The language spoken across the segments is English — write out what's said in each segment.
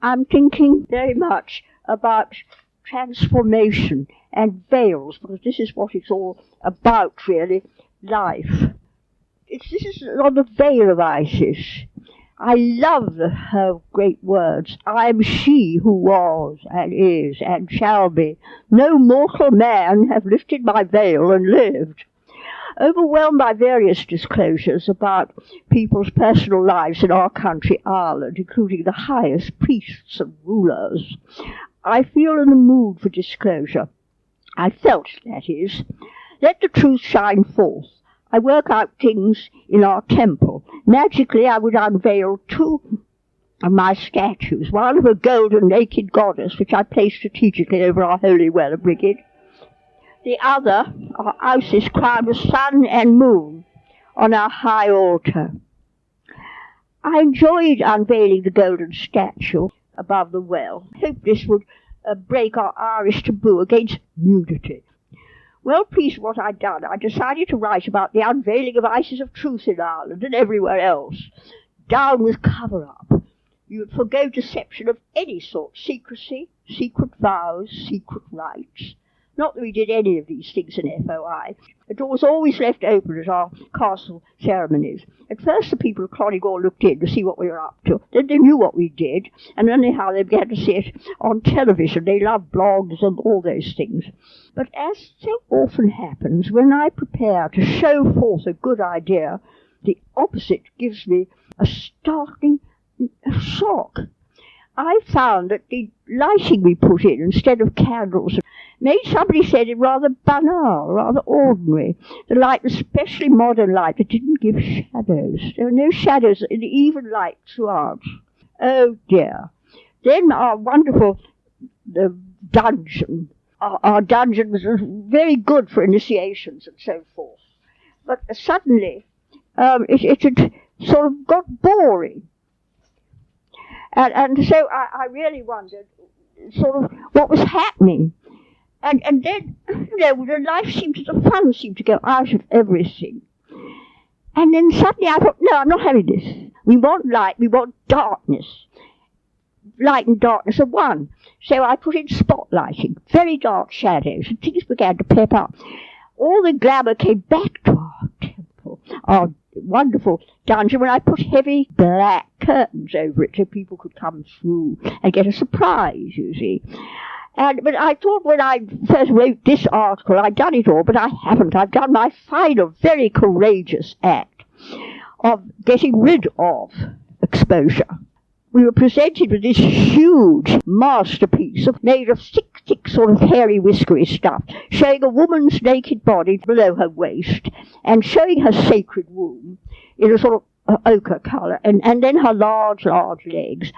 I'm thinking very much about transformation and veils, because this is what it's all about, really, life. This is on the veil of Isis. I love her great words. I am she who was, and is, and shall be. No mortal man have lifted my veil and lived. Overwhelmed by various disclosures about people's personal lives in our country, Ireland, including the highest priests and rulers, I feel in the mood for disclosure. I felt, that is. Let the truth shine forth. I work out things in our temple. Magically, I would unveil two of my statues, one of a golden naked goddess, which I placed strategically over our holy well of Brigid. The other, our Isis, crowned with sun and moon on our high altar. I enjoyed unveiling the golden statue above the well. I hoped this would break our Irish taboo against nudity. Well pleased with what I'd done, I decided to write about the unveiling of Isis of truth in Ireland and everywhere else. Down with cover-up. You would forgo deception of any sort, secrecy, secret vows, secret rites. Not that we did any of these things in FOI. The door was always left open at our castle ceremonies. At first the people of Clonigor looked in to see what we were up to. Then they knew what we did, and anyhow they began to see it on television. They love blogs and all those things. But as so often happens, when I prepare to show forth a good idea, the opposite gives me a startling shock. I found that the lighting we put in instead of candles made, somebody said, it rather banal, rather ordinary. The light was especially modern light that didn't give shadows. There were no shadows in the even light throughout. Oh dear. Then our wonderful dungeon. Our dungeon was very good for initiations and so forth. But suddenly it had sort of got boring. And so I really wondered sort of what was happening. And then, the life the fun seemed to go out of everything. And then suddenly I thought, no, I'm not having this. We want light, we want darkness. Light and darkness are one. So I put in spotlighting, very dark shadows, and things began to pep up. All the glamour came back to our temple, our wonderful dungeon, when I put heavy black curtains over it so people could come through and get a surprise, you see. But I thought when I first wrote this article, I'd done it all, but I haven't. I've done my final, very courageous act of getting rid of exposure. We were presented with this huge masterpiece made of thick sort of hairy whiskery stuff, showing a woman's naked body below her waist and showing her sacred womb in a sort of ochre colour, and then her large legs.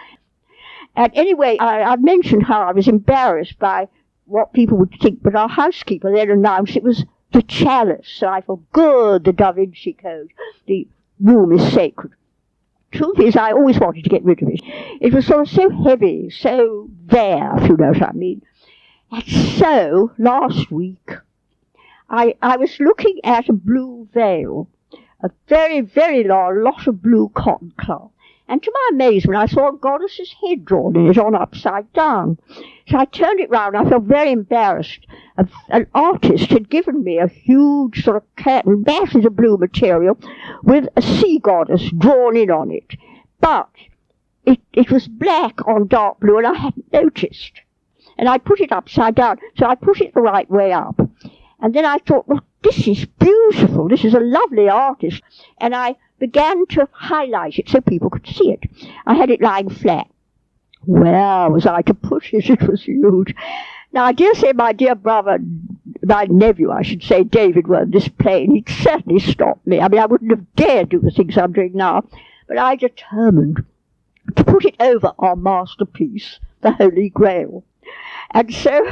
And anyway, I mentioned how I was embarrassed by what people would think, but our housekeeper then announced it was the chalice. So I thought, good, the Da Vinci Code. The womb is sacred. Truth is, I always wanted to get rid of it. It was sort of so heavy, so there, if you know what I mean. And so, last week, I was looking at a blue veil, a very, very large lot of blue cotton cloth. And to my amazement, I saw a goddess's head drawn in it on upside down. So I turned it round. I felt very embarrassed. An artist had given me a huge sort of curtain, masses of blue material, with a sea goddess drawn in on it. But it was black on dark blue, and I hadn't noticed. And I put it upside down, so I put it the right way up. And then I thought, well, this is beautiful. This is a lovely artist. And I began to highlight it so people could see it. I had it lying flat. Well, was I to push it? It was huge. Now, I dare say my dear brother, my nephew, I should say, David, were on this plane. He'd certainly stopped me. I mean, I wouldn't have dared do the things I'm doing now. But I determined to put it over our masterpiece, the Holy Grail. And so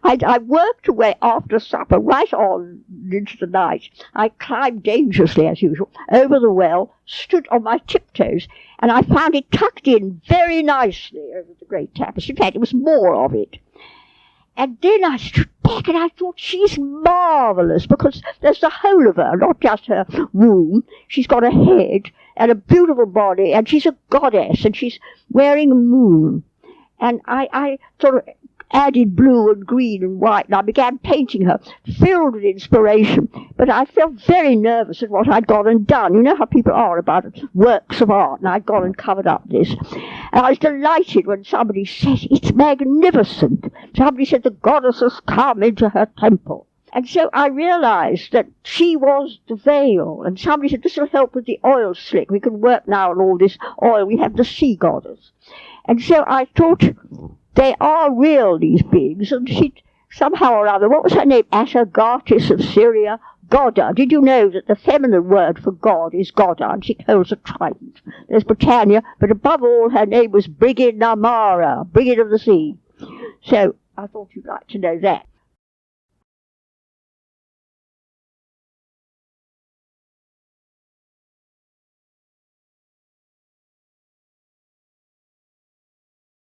I worked away after supper, right on into the night. I climbed dangerously, as usual, over the well, stood on my tiptoes, and I found it tucked in very nicely over the great tapestry. In fact, it was more of it. And then I stood back and I thought, she's marvellous, because there's the whole of her, not just her womb. She's got a head and a beautiful body, and she's a goddess, and she's wearing a moon. And I sort of added blue and green and white, and I began painting her, filled with inspiration. But I felt very nervous at what I'd gone and done. You know how people are about works of art, and I'd gone and covered up this. And I was delighted when somebody said, it's magnificent. Somebody said, the goddess has come into her temple. And so I realized that she was the veil. And somebody said, this will help with the oil slick. We can work now on all this oil. We have the sea goddess. And so I thought, they are real, these beings. And she, somehow or other, what was her name? Atargatis of Syria, Godda. Did you know that the feminine word for God is Godda, and she holds a trident? There's Britannia, but above all, her name was Brigid Namara, Brigid of the Sea. So I thought you'd like to know that.